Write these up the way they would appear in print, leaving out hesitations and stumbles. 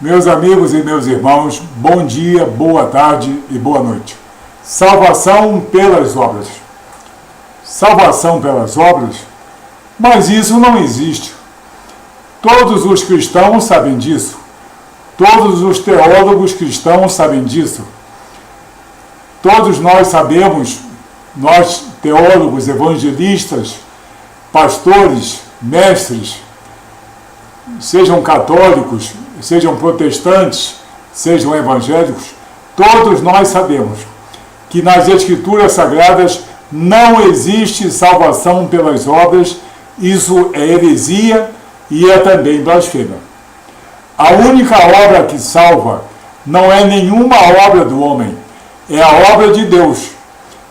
Meus amigos e meus irmãos, bom dia, boa tarde e boa noite. Salvação pelas obras. Salvação pelas obras? Mas isso não existe. Todos os cristãos sabem disso. Todos os teólogos cristãos sabem disso. Todos nós sabemos, nós teólogos, evangelistas, pastores, mestres, sejam católicos, sejam protestantes, sejam evangélicos, todos nós sabemos que nas Escrituras Sagradas não existe salvação pelas obras. Isso é heresia e é também blasfêmia. A única obra que salva não é nenhuma obra do homem, é a obra de Deus,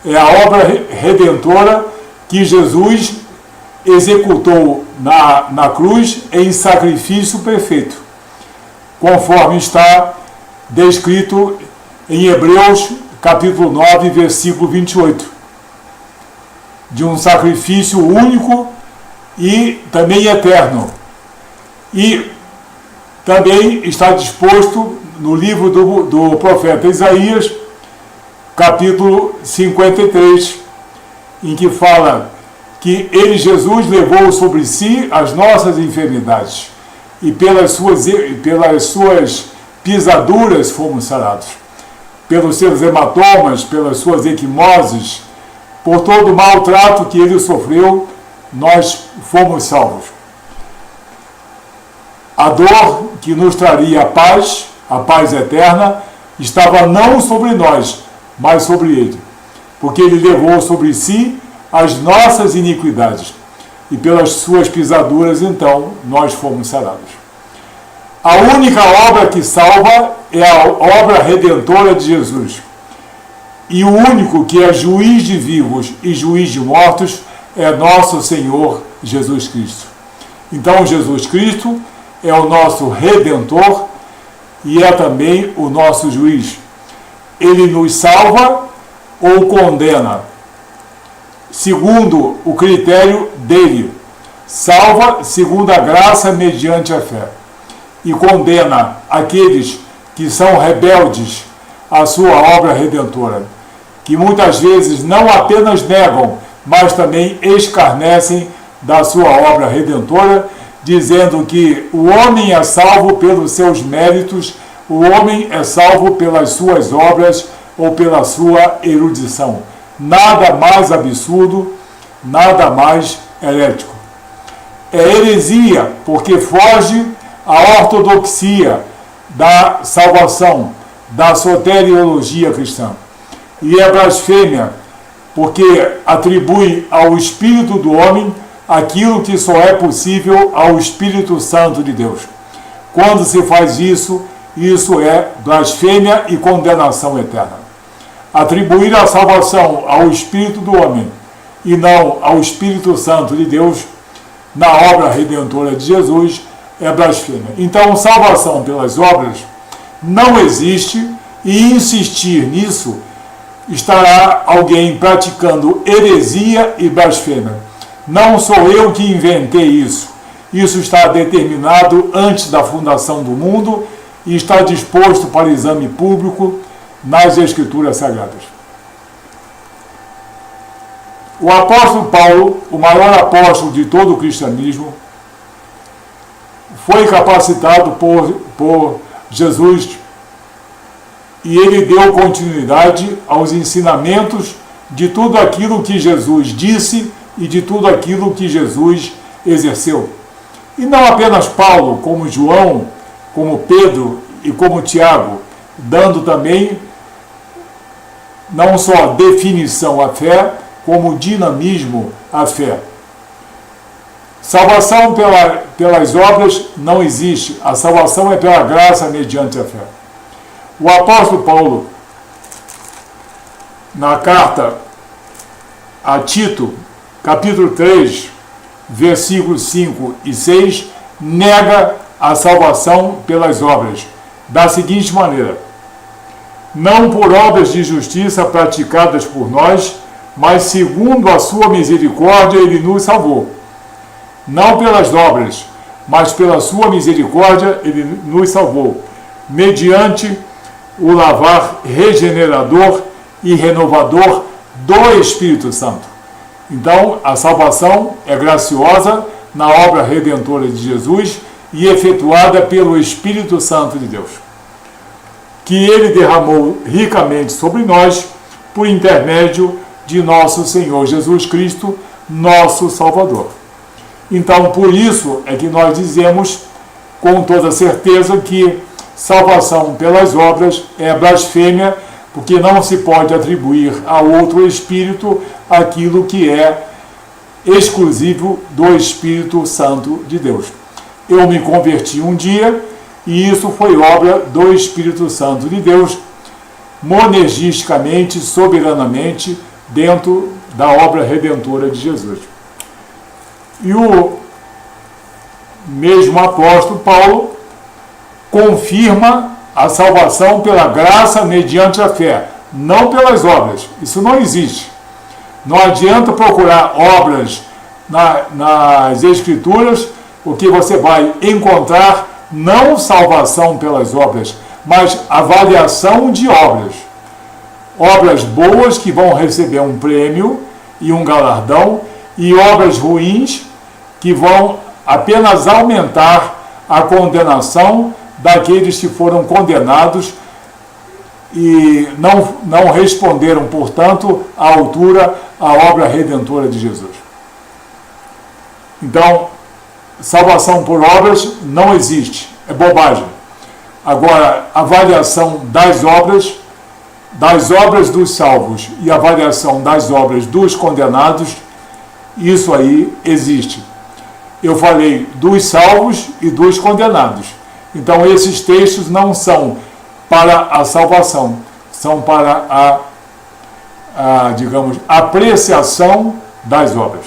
é a obra redentora que Jesus executou na cruz em sacrifício perfeito, conforme está descrito em Hebreus capítulo 9, versículo 28, de um sacrifício único e também eterno. E também está disposto no livro do profeta Isaías, capítulo 53, em que fala que ele, Jesus, levou sobre si as nossas enfermidades e pelas suas pisaduras fomos sarados. Pelos seus hematomas, pelas suas equimoses, por todo o maltrato que ele sofreu, nós fomos salvos. A dor que nos traria a paz eterna, estava não sobre nós, mas sobre ele, porque ele levou sobre si as nossas iniquidades, e pelas suas pisaduras, então, nós fomos sarados. A única obra que salva é a obra redentora de Jesus. E o único que é juiz de vivos e juiz de mortos é nosso Senhor Jesus Cristo. Então, Jesus Cristo é o nosso Redentor e é também o nosso juiz. Ele nos salva ou condena, segundo o critério dele. Salva segundo a graça mediante a fé. E condena aqueles que são rebeldes à sua obra redentora, que muitas vezes não apenas negam, mas também escarnecem da sua obra redentora, dizendo que o homem é salvo pelos seus méritos, o homem é salvo pelas suas obras ou pela sua erudição. Nada mais absurdo, nada mais herético. É heresia, porque foge à ortodoxia da salvação, da soteriologia cristã. E é blasfêmia, porque atribui ao Espírito do homem aquilo que só é possível ao Espírito Santo de Deus. Quando se faz isso, isso é blasfêmia e condenação eterna. Atribuir a salvação ao Espírito do homem e não ao Espírito Santo de Deus, na obra redentora de Jesus, é blasfêmia. Então, salvação pelas obras não existe, e insistir nisso estará alguém praticando heresia e blasfêmia. Não sou eu que inventei isso. Isso está determinado antes da fundação do mundo e está disposto para exame público nas Escrituras Sagradas. O apóstolo Paulo, o maior apóstolo de todo o cristianismo, foi capacitado por Jesus e ele deu continuidade aos ensinamentos de tudo aquilo que Jesus disse e de tudo aquilo que Jesus exerceu. E não apenas Paulo, como João, como Pedro e como Tiago, dando também não só definição à fé, como dinamismo à fé. Salvação pelas obras não existe. A salvação é pela graça mediante a fé. O apóstolo Paulo, na carta a Tito, capítulo 3, versículos 5 e 6, nega a salvação pelas obras, da seguinte maneira: não por obras de justiça praticadas por nós, mas segundo a sua misericórdia ele nos salvou. Não pelas obras, mas pela sua misericórdia ele nos salvou, mediante o lavar regenerador e renovador do Espírito Santo. Então, a salvação é graciosa na obra redentora de Jesus e efetuada pelo Espírito Santo de Deus, que ele derramou ricamente sobre nós por intermédio de nosso Senhor Jesus Cristo, nosso Salvador. Então, por isso é que nós dizemos com toda certeza que salvação pelas obras é blasfêmia, porque não se pode atribuir a outro Espírito aquilo que é exclusivo do Espírito Santo de Deus. Eu me converti um dia e isso foi obra do Espírito Santo de Deus, monergisticamente, soberanamente, dentro da obra redentora de Jesus. E o mesmo apóstolo Paulo confirma a salvação pela graça mediante a fé, não pelas obras. Isso não existe. Não adianta procurar obras nas Escrituras, porque você vai encontrar não salvação pelas obras, mas avaliação de obras. Obras boas que vão receber um prêmio e um galardão, e obras ruins que vão apenas aumentar a condenação daqueles que foram condenados e não responderam, portanto, à altura à obra redentora de Jesus. Então, salvação por obras não existe, é bobagem. Agora, avaliação das obras dos salvos e avaliação das obras dos condenados, isso aí existe. Eu falei dos salvos e dos condenados. Então, esses textos não são para a salvação, são para digamos, apreciação das obras.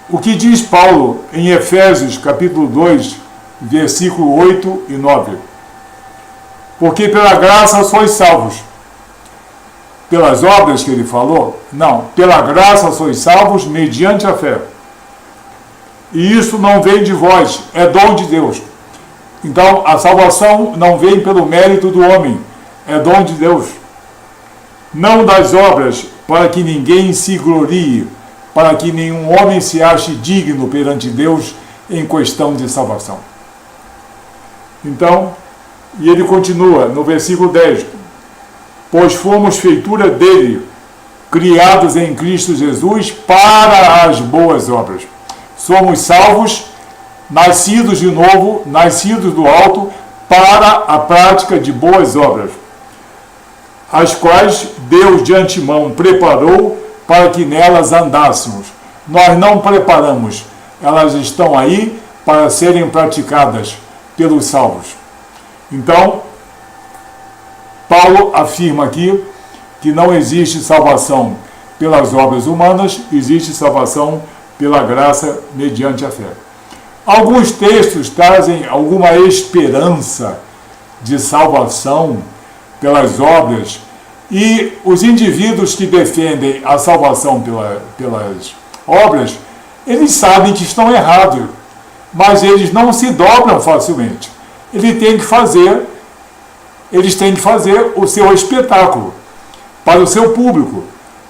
O que diz Paulo em Efésios, capítulo 2, versículo 8 e 9? Porque pela graça sois salvos. Pelas obras que ele falou? Não, pela graça sois salvos mediante a fé. E isso não vem de vós, é dom de Deus. Então, a salvação não vem pelo mérito do homem, é dom de Deus. Não das obras, para que ninguém se glorie, para que nenhum homem se ache digno perante Deus em questão de salvação. Então, e ele continua no versículo 10, pois fomos feitura dele, criados em Cristo Jesus para as boas obras. Somos salvos, nascidos de novo, nascidos do alto, para a prática de boas obras, as quais Deus de antemão preparou para que nelas andássemos. Nós não preparamos, elas estão aí para serem praticadas pelos salvos. Então, Paulo afirma aqui que não existe salvação pelas obras humanas, existe salvação pela graça mediante a fé. Alguns textos trazem alguma esperança de salvação pelas obras, e os indivíduos que defendem a salvação pelas obras, eles sabem que estão errados, mas eles não se dobram facilmente. Eles têm que fazer o seu espetáculo para o seu público.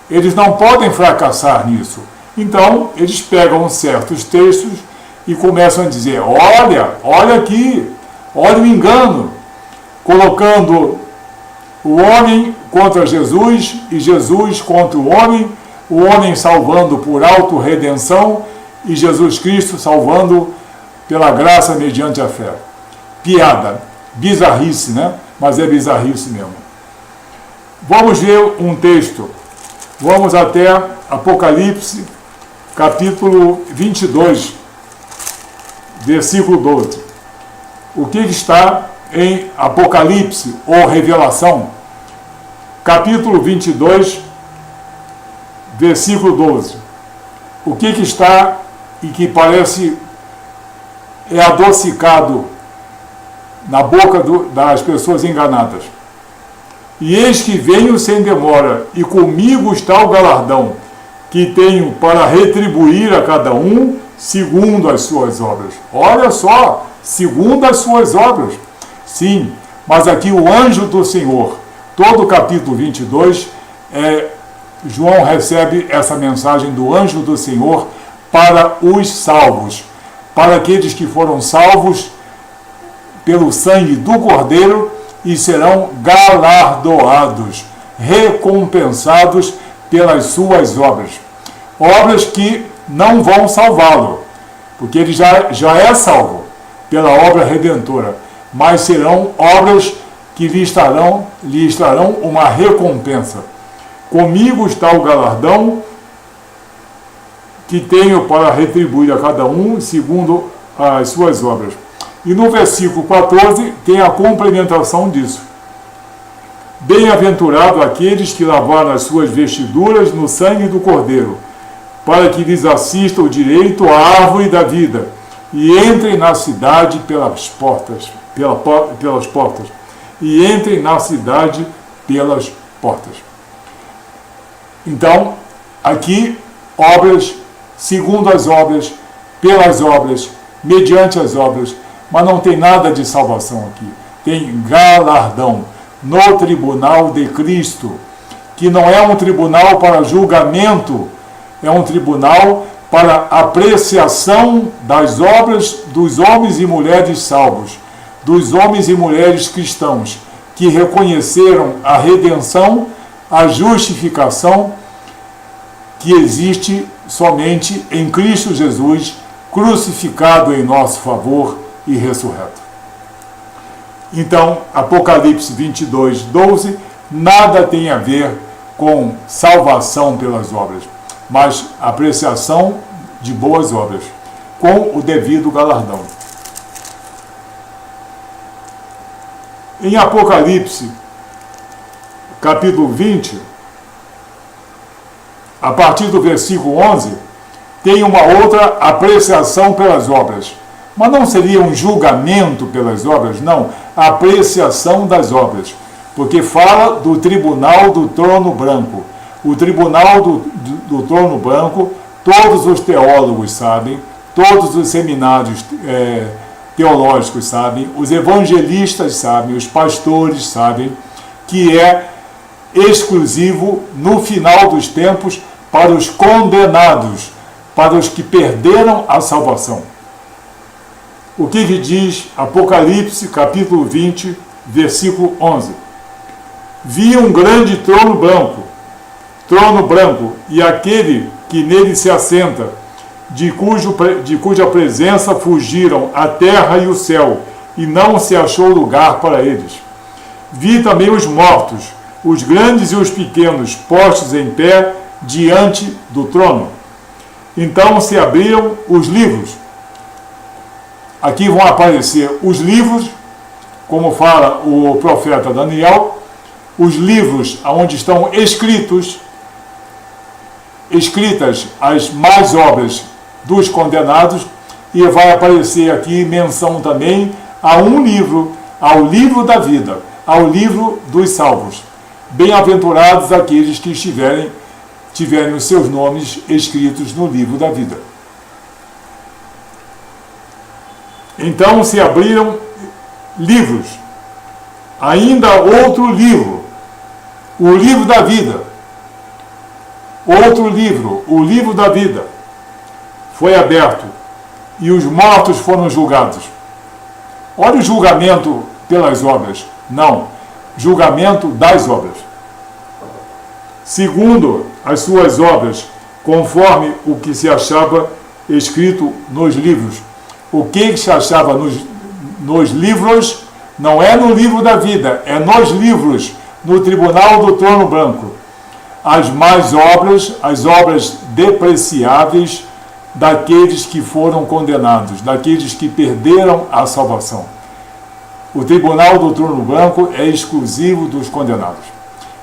Eles não podem fracassar nisso. Então, eles pegam certos textos e começam a dizer, olha aqui, olha o engano, colocando o homem contra Jesus e Jesus contra o homem salvando por autorredenção e Jesus Cristo salvando pela graça mediante a fé. Piada, bizarrice, né? Mas é bizarrice mesmo. Vamos ver um texto. Vamos até Apocalipse, capítulo 22, versículo 12. O que está em Apocalipse ou Revelação, capítulo 22, versículo 12. O que está e que parece é adocicado na boca das pessoas enganadas. E eis que venho sem demora, e comigo está o galardão, que tenho para retribuir a cada um segundo as suas obras. Olha só, segundo as suas obras. Sim, mas aqui o anjo do Senhor, todo o capítulo 22, João recebe essa mensagem do anjo do Senhor para os salvos, para aqueles que foram salvos pelo sangue do Cordeiro e serão galardoados, recompensados pelas suas obras. Obras que não vão salvá-lo, porque ele já é salvo pela obra redentora, mas serão obras que lhe estarão uma recompensa. Comigo está o galardão que tenho para retribuir a cada um segundo as suas obras. E no versículo 14 tem a complementação disso. Bem-aventurado aqueles que lavaram as suas vestiduras no sangue do Cordeiro, para que lhes assista o direito à árvore da vida, e entrem na cidade pelas portas. E entrem na cidade pelas portas. Então, aqui, obras, segundo as obras, pelas obras, mediante as obras, mas não tem nada de salvação aqui. Tem galardão no tribunal de Cristo, que não é um tribunal para julgamento, é um tribunal para apreciação das obras dos homens e mulheres salvos, dos homens e mulheres cristãos, que reconheceram a redenção, a justificação que existe somente em Cristo Jesus, crucificado em nosso favor e ressurreto. Então, Apocalipse 22, 12, nada tem a ver com salvação pelas obras, mas apreciação de boas obras, com o devido galardão. Em Apocalipse, capítulo 20, a partir do versículo 11, tem uma outra apreciação pelas obras. Mas não seria um julgamento pelas obras? Não, apreciação das obras. Porque fala do tribunal do trono branco. O tribunal do trono branco, todos os teólogos sabem, todos os seminários teológicos sabem, os evangelistas sabem, os pastores sabem, que é exclusivo no final dos tempos para os condenados, para os que perderam a salvação. O que diz Apocalipse, capítulo 20, versículo 11? Vi um grande trono branco, e aquele que nele se assenta, de cuja presença fugiram a terra e o céu, e não se achou lugar para eles. Vi também os mortos, os grandes e os pequenos, postos em pé diante do trono. Então se abriram os livros. Aqui vão aparecer os livros, como fala o profeta Daniel, os livros onde estão escritas as más obras dos condenados, e vai aparecer aqui menção também a um livro, ao livro da vida, ao livro dos salvos. Bem-aventurados aqueles que tiverem os seus nomes escritos no livro da vida. Então se abriram livros, ainda outro livro, o livro da vida. Outro livro, o livro da vida, foi aberto e os mortos foram julgados. Olha o julgamento pelas obras. Não, julgamento das obras. Segundo as suas obras, conforme o que se achava escrito nos livros. O que se achava nos livros não é no livro da vida, é nos livros, no tribunal do trono branco. As más obras, as obras depreciáveis daqueles que foram condenados, daqueles que perderam a salvação. O tribunal do trono branco é exclusivo dos condenados.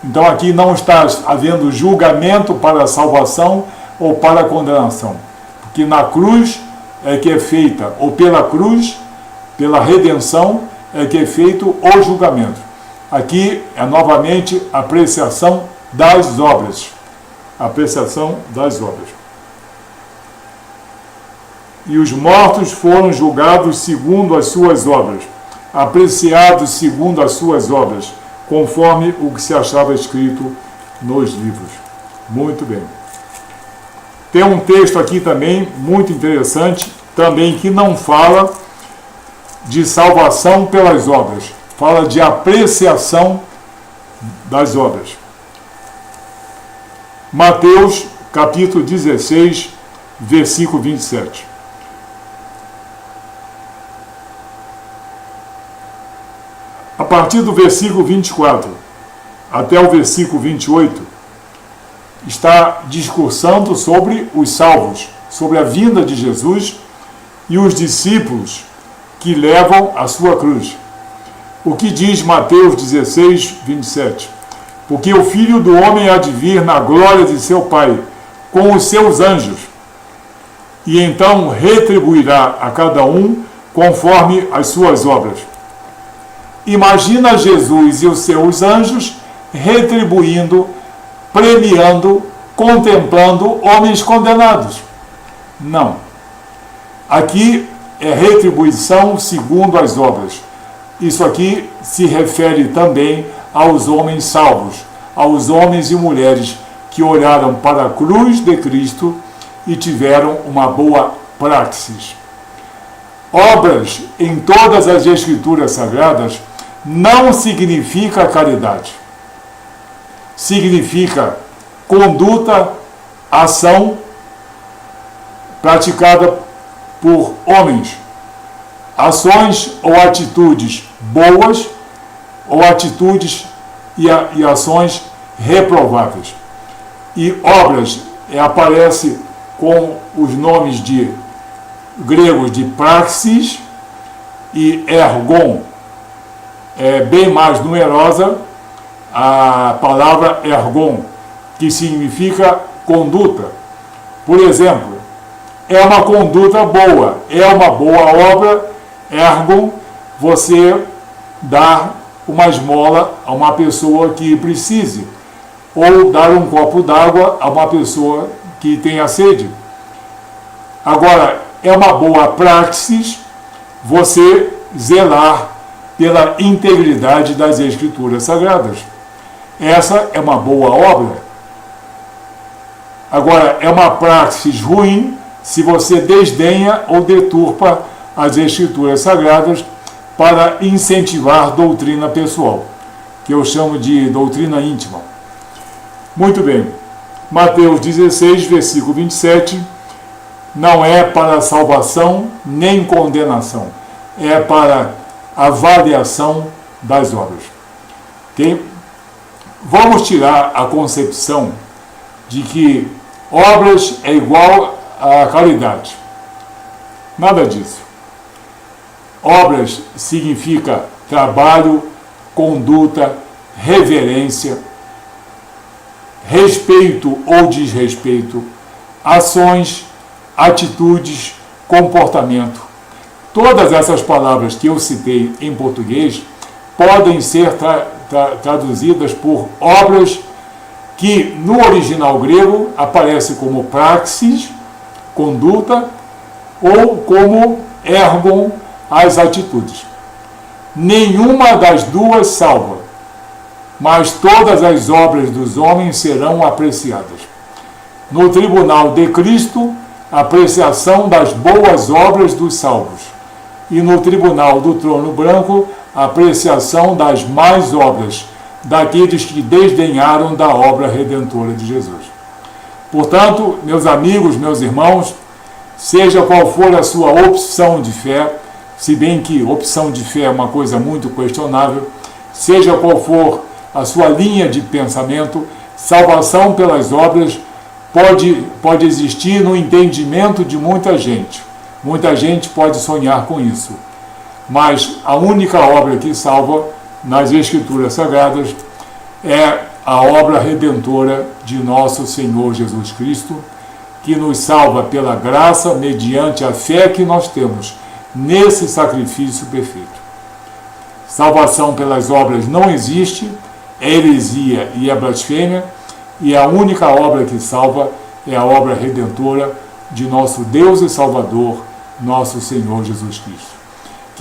Então aqui não está havendo julgamento para a salvação ou para a condenação, porque na cruz é que é feita, ou pela cruz, pela redenção, é que é feito o julgamento. Aqui é novamente a apreciação das obras. Apreciação das obras. E os mortos foram julgados segundo as suas obras. apreciados segundo as suas obras, conforme o que se achava escrito nos livros. Muito bem. Tem um texto aqui também, muito interessante, também que não fala de salvação pelas obras, fala de apreciação das obras. Mateus, capítulo 16, versículo 27. A partir do versículo 24 até o versículo 28, está discursando sobre os salvos, sobre a vinda de Jesus e os discípulos que levam a sua cruz. O que diz Mateus 16, 27? Porque o Filho do Homem há de vir na glória de seu Pai, com os seus anjos, e então retribuirá a cada um conforme as suas obras. Imagina Jesus e os seus anjos retribuindo, premiando, contemplando homens condenados. Não. Aqui é retribuição segundo as obras. Isso aqui se refere também aos homens salvos, aos homens e mulheres que olharam para a cruz de Cristo e tiveram uma boa praxis. Obras em todas as Escrituras Sagradas não significa caridade. Significa conduta, ação praticada por homens, ações ou atitudes boas ou atitudes e ações reprováveis. E obras aparece com os nomes de gregos de praxis e ergon. É bem mais numerosa a palavra ergon, que significa conduta. Por exemplo, é uma conduta boa, é uma boa obra, ergon, você dar uma esmola a uma pessoa que precise, ou dar um copo d'água a uma pessoa que tenha sede. Agora, é uma boa praxis você zelar pela integridade das Escrituras Sagradas. Essa é uma boa obra. Agora, é uma praxis ruim se você desdenha ou deturpa as Escrituras Sagradas para incentivar doutrina pessoal, que eu chamo de doutrina íntima. Muito bem. Mateus 16, versículo 27, não é para salvação nem condenação, é para avaliação das obras. Okay? Vamos tirar a concepção de que obras é igual a caridade. Nada disso. Obras significa trabalho, conduta, reverência, respeito ou desrespeito, ações, atitudes, comportamento. Todas essas palavras que eu citei em português podem ser traduzidas por obras que no original grego aparece como praxis, conduta, ou como ergon, as atitudes. Nenhuma das duas salva, mas todas as obras dos homens serão apreciadas. No tribunal de Cristo, apreciação das boas obras dos salvos. E no tribunal do trono branco, apreciação das más obras daqueles que desdenharam da obra redentora de Jesus. Portanto, meus amigos, meus irmãos, seja qual for a sua opção de fé, se bem que opção de fé é uma coisa muito questionável, seja qual for a sua linha de pensamento, salvação pelas obras pode existir no entendimento de muita gente. Muita gente pode sonhar com isso. Mas a única obra que salva nas Escrituras Sagradas é a obra redentora de nosso Senhor Jesus Cristo, que nos salva pela graça mediante a fé que nós temos nesse sacrifício perfeito. Salvação pelas obras não existe, é heresia e é blasfêmia, e a única obra que salva é a obra redentora de nosso Deus e Salvador, nosso Senhor Jesus Cristo.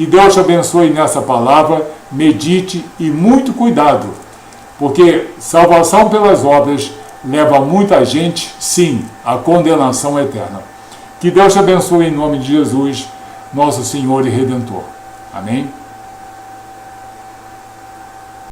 Que Deus te abençoe nessa palavra, medite e muito cuidado, porque salvação pelas obras leva muita gente, sim, à condenação eterna. Que Deus te abençoe em nome de Jesus, nosso Senhor e Redentor. Amém?